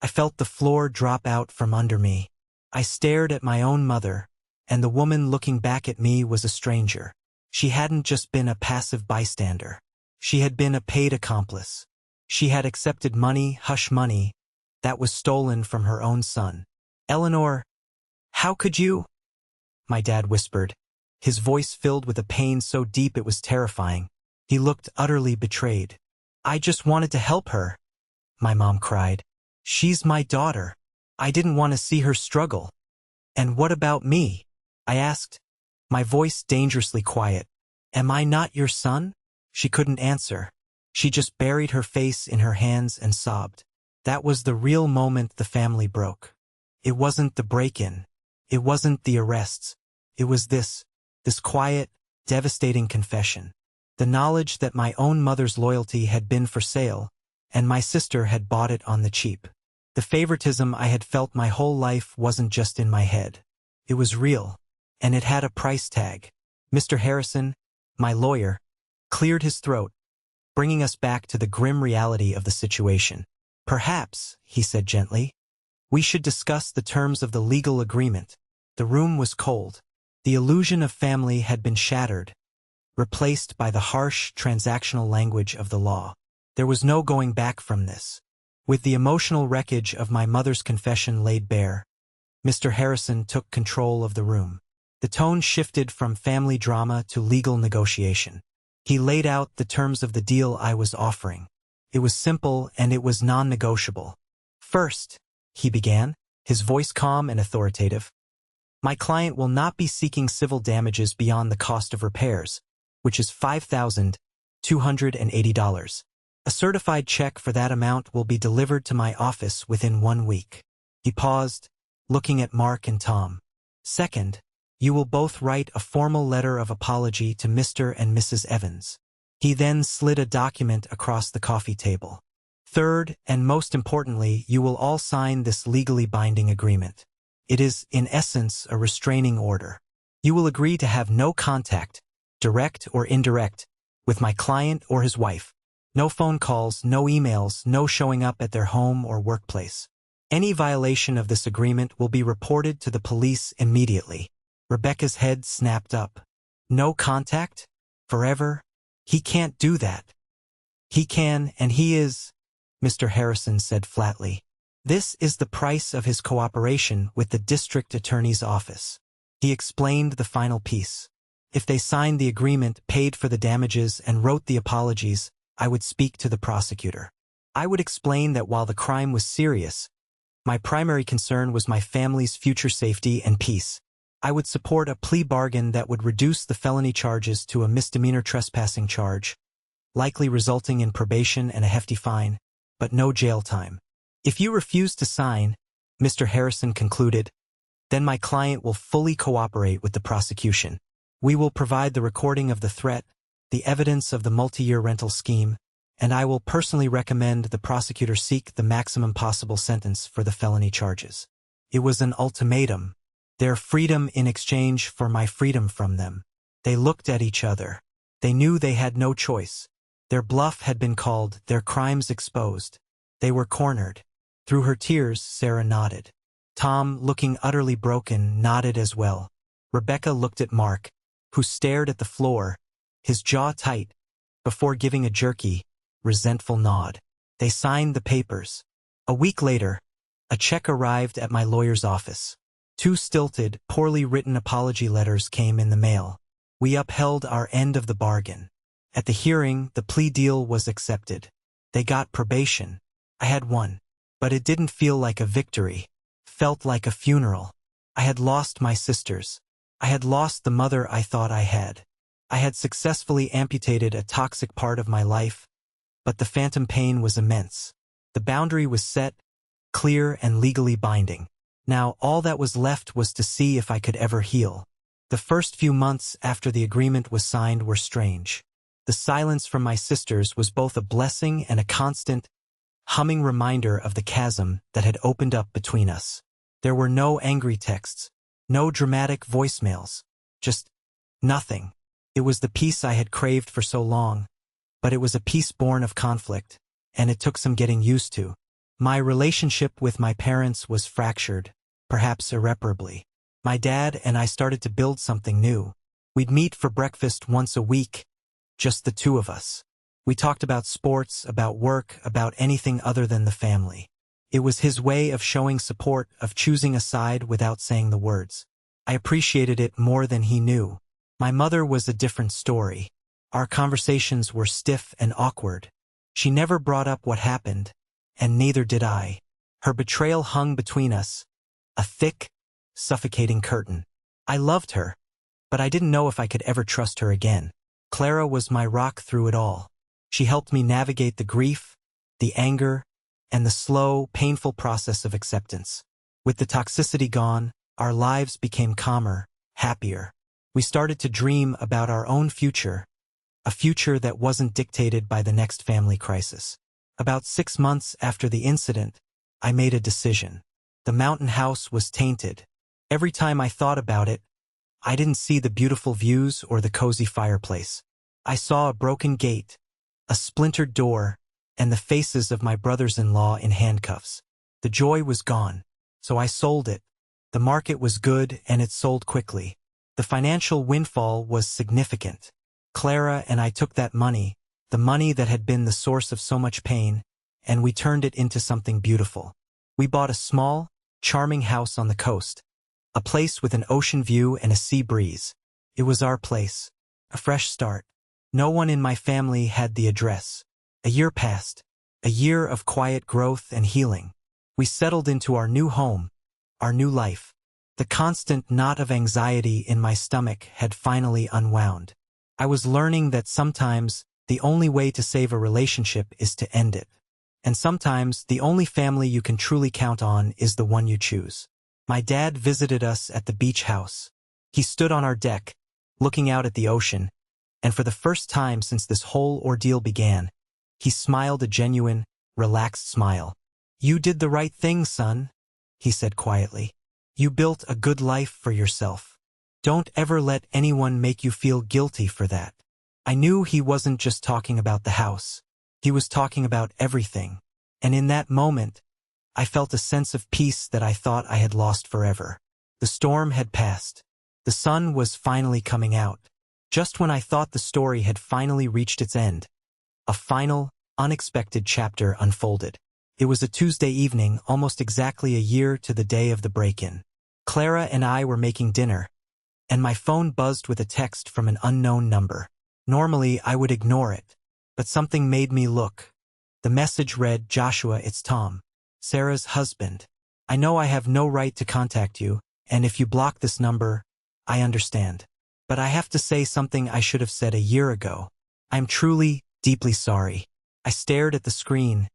I felt the floor drop out from under me. I stared at my own mother, and the woman looking back at me was a stranger. She hadn't just been a passive bystander. She had been a paid accomplice. She had accepted money, hush money, that was stolen from her own son. "Eleanor, how could you?" my dad whispered, his voice filled with a pain so deep it was terrifying. He looked utterly betrayed. "I just wanted to help her," my mom cried. "She's my daughter. I didn't want to see her struggle." "And what about me?" I asked, my voice dangerously quiet. "Am I not your son?" She couldn't answer. She just buried her face in her hands and sobbed. That was the real moment the family broke. It wasn't the break-in. It wasn't the arrests. It was this quiet, devastating confession. The knowledge that my own mother's loyalty had been for sale, and my sister had bought it on the cheap. The favoritism I had felt my whole life wasn't just in my head. It was real, and it had a price tag. Mr. Harrison, my lawyer, cleared his throat, bringing us back to the grim reality of the situation. "Perhaps," he said gently, "we should discuss the terms of the legal agreement." The room was cold. The illusion of family had been shattered, replaced by the harsh, transactional language of the law. There was no going back from this. With the emotional wreckage of my mother's confession laid bare, Mr. Harrison took control of the room. The tone shifted from family drama to legal negotiation. He laid out the terms of the deal I was offering. It was simple and it was non-negotiable. "First," he began, his voice calm and authoritative, "my client will not be seeking civil damages beyond the cost of repairs, which is $5,280. A certified check for that amount will be delivered to my office within 1 week." He paused, looking at Mark and Tom. "Second, you will both write a formal letter of apology to Mr. and Mrs. Evans." He then slid a document across the coffee table. "Third, and most importantly, you will all sign this legally binding agreement. It is, in essence, a restraining order. You will agree to have no contact, direct or indirect, with my client or his wife. No phone calls, no emails, no showing up at their home or workplace. Any violation of this agreement will be reported to the police immediately." Rebecca's head snapped up. "No contact? Forever? He can't do that." "He can, and he is," Mr. Harrison said flatly. "This is the price of his cooperation with the district attorney's office." He explained the final piece. "If they signed the agreement, paid for the damages, and wrote the apologies, I would speak to the prosecutor. I would explain that while the crime was serious, my primary concern was my family's future safety and peace. I would support a plea bargain that would reduce the felony charges to a misdemeanor trespassing charge, likely resulting in probation and a hefty fine, but no jail time. If you refuse to sign," Mr. Harrison concluded, "then my client will fully cooperate with the prosecution. We will provide the recording of the threat, the evidence of the multi-year rental scheme, and I will personally recommend the prosecutor seek the maximum possible sentence for the felony charges." It was an ultimatum. Their freedom in exchange for my freedom from them. They looked at each other. They knew they had no choice. Their bluff had been called, their crimes exposed. They were cornered. Through her tears, Sarah nodded. Tom, looking utterly broken, nodded as well. Rebecca looked at Mark, who stared at the floor, his jaw tight, before giving a jerky, resentful nod. They signed the papers. A week later, a check arrived at my lawyer's office. 2 stilted, poorly written apology letters came in the mail. We upheld our end of the bargain. At the hearing, the plea deal was accepted. They got probation. I had won. But it didn't feel like a victory. Felt like a funeral. I had lost my sisters. I had lost the mother I thought I had. I had successfully amputated a toxic part of my life, but the phantom pain was immense. The boundary was set, clear and legally binding. Now all that was left was to see if I could ever heal. The first few months after the agreement was signed were strange. The silence from my sisters was both a blessing and a constant, humming reminder of the chasm that had opened up between us. There were no angry texts, no dramatic voicemails, just nothing. It was the peace I had craved for so long, but it was a peace born of conflict, and it took some getting used to. My relationship with my parents was fractured, perhaps irreparably. My dad and I started to build something new. We'd meet for breakfast once a week, just the 2 of us. We talked about sports, about work, about anything other than the family. It was his way of showing support, of choosing a side without saying the words. I appreciated it more than he knew. My mother was a different story. Our conversations were stiff and awkward. She never brought up what happened, and neither did I. Her betrayal hung between us, a thick, suffocating curtain. I loved her, but I didn't know if I could ever trust her again. Clara was my rock through it all. She helped me navigate the grief, the anger, and the slow, painful process of acceptance. With the toxicity gone, our lives became calmer, happier. We started to dream about our own future, a future that wasn't dictated by the next family crisis. About 6 months after the incident, I made a decision. The mountain house was tainted. Every time I thought about it, I didn't see the beautiful views or the cozy fireplace. I saw a broken gate, a splintered door, and the faces of my brothers-in-law in handcuffs. The joy was gone, so I sold it. The market was good and it sold quickly. The financial windfall was significant. Clara and I took that money, the money that had been the source of so much pain, and we turned it into something beautiful. We bought a small, charming house on the coast, a place with an ocean view and a sea breeze. It was our place, a fresh start. No one in my family had the address. A year passed, a year of quiet growth and healing. We settled into our new home, our new life. The constant knot of anxiety in my stomach had finally unwound. I was learning that sometimes the only way to save a relationship is to end it. And sometimes the only family you can truly count on is the one you choose. My dad visited us at the beach house. He stood on our deck, looking out at the ocean, and for the first time since this whole ordeal began, he smiled a genuine, relaxed smile. "You did the right thing, son," he said quietly. "You built a good life for yourself. Don't ever let anyone make you feel guilty for that." I knew he wasn't just talking about the house. He was talking about everything. And in that moment, I felt a sense of peace that I thought I had lost forever. The storm had passed. The sun was finally coming out. Just when I thought the story had finally reached its end, a final, unexpected chapter unfolded. It was a Tuesday evening, almost exactly a year to the day of the break-in. Clara and I were making dinner, and my phone buzzed with a text from an unknown number. Normally, I would ignore it, but something made me look. The message read, "Joshua, it's Tom, Sarah's husband. I know I have no right to contact you, and if you block this number, I understand. But I have to say something I should have said a year ago. I'm truly, deeply sorry." I stared at the screen,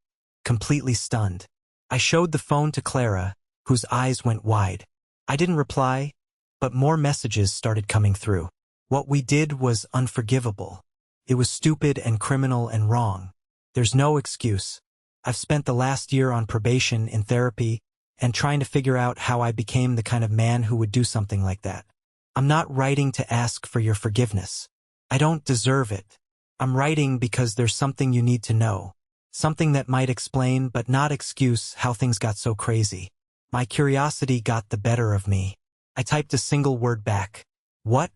completely stunned. I showed the phone to Clara, whose eyes went wide. I didn't reply, but more messages started coming through. What we did was unforgivable. It was stupid and criminal and wrong. There's no excuse. I've spent the last year on probation in therapy and trying to figure out how I became the kind of man who would do something like that. I'm not writing to ask for your forgiveness. I don't deserve it. I'm writing because there's something you need to know. Something that might explain but not excuse how things got so crazy. My curiosity got the better of me. I typed a single word back. "What?"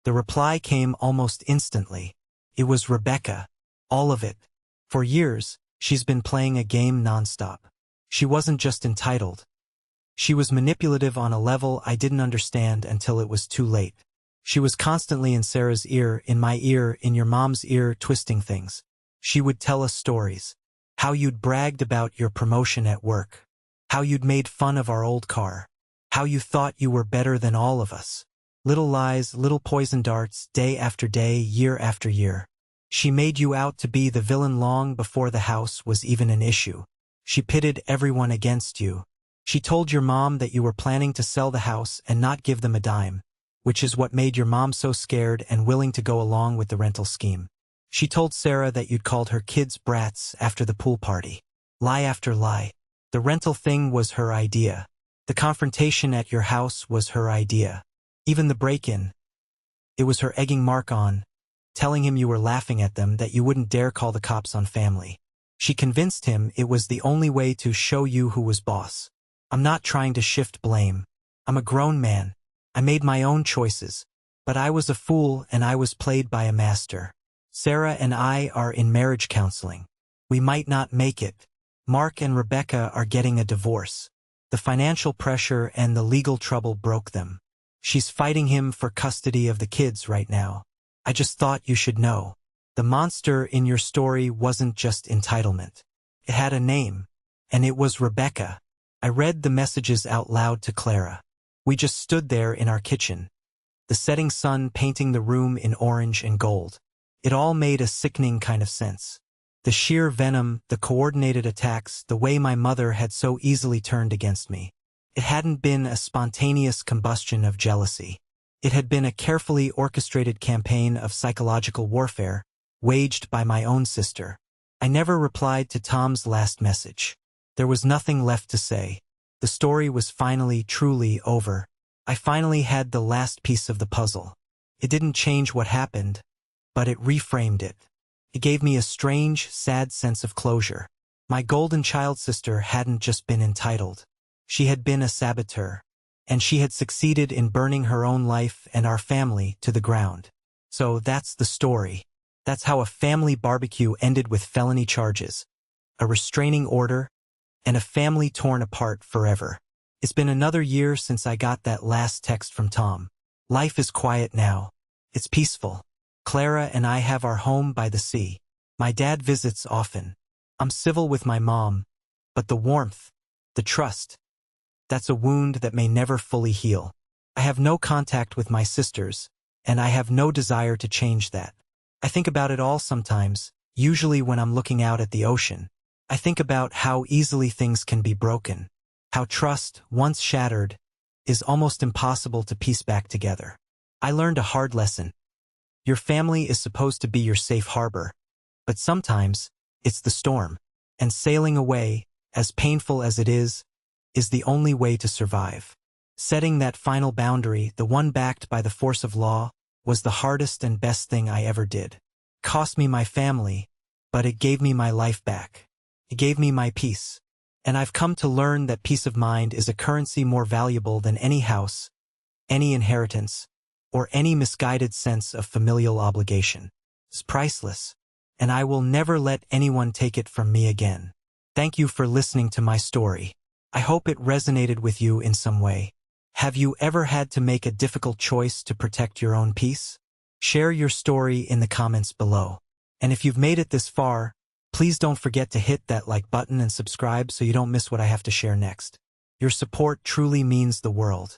The reply came almost instantly. It was Rebecca. All of it. For years, she's been playing a game nonstop. She wasn't just entitled. She was manipulative on a level I didn't understand until it was too late. She was constantly in Sarah's ear, in my ear, in your mom's ear, twisting things. She would tell us stories. How you'd bragged about your promotion at work. How you'd made fun of our old car. How you thought you were better than all of us. Little lies, little poison darts, day after day, year after year. She made you out to be the villain long before the house was even an issue. She pitted everyone against you. She told your mom that you were planning to sell the house and not give them a dime, which is what made your mom so scared and willing to go along with the rental scheme. She told Sarah that you'd called her kids brats after the pool party. Lie after lie. The rental thing was her idea. The confrontation at your house was her idea. Even the break-in. It was her egging Mark on, telling him you were laughing at them, that you wouldn't dare call the cops on family. She convinced him it was the only way to show you who was boss. I'm not trying to shift blame. I'm a grown man. I made my own choices. But I was a fool and I was played by a master. Sarah and I are in marriage counseling. We might not make it. Mark and Rebecca are getting a divorce. The financial pressure and the legal trouble broke them. She's fighting him for custody of the kids right now. I just thought you should know. The monster in your story wasn't just entitlement. It had a name, and it was Rebecca. I read the messages out loud to Clara. We just stood there in our kitchen, the setting sun painting the room in orange and gold. It all made a sickening kind of sense. The sheer venom, the coordinated attacks, the way my mother had so easily turned against me. It hadn't been a spontaneous combustion of jealousy. It had been a carefully orchestrated campaign of psychological warfare, waged by my own sister. I never replied to Tom's last message. There was nothing left to say. The story was finally, truly over. I finally had the last piece of the puzzle. It didn't change what happened, but it reframed it. It gave me a strange, sad sense of closure. My golden child sister hadn't just been entitled. She had been a saboteur, and she had succeeded in burning her own life and our family to the ground. So that's the story. That's how a family barbecue ended with felony charges, a restraining order, and a family torn apart forever. It's been another year since I got that last text from Tom. Life is quiet now. It's peaceful. Clara and I have our home by the sea. My dad visits often. I'm civil with my mom, but the warmth, the trust, that's a wound that may never fully heal. I have no contact with my sisters, and I have no desire to change that. I think about it all sometimes, usually when I'm looking out at the ocean. I think about how easily things can be broken, how trust, once shattered, is almost impossible to piece back together. I learned a hard lesson. Your family is supposed to be your safe harbor, but sometimes it's the storm, and sailing away, as painful as it is the only way to survive. Setting that final boundary, the one backed by the force of law, was the hardest and best thing I ever did. It cost me my family, but it gave me my life back. It gave me my peace. And I've come to learn that peace of mind is a currency more valuable than any house, any inheritance, or any misguided sense of familial obligation. It's priceless, and I will never let anyone take it from me again. Thank you for listening to my story. I hope it resonated with you in some way. Have you ever had to make a difficult choice to protect your own peace? Share your story in the comments below. And if you've made it this far, please don't forget to hit that like button and subscribe so you don't miss what I have to share next. Your support truly means the world.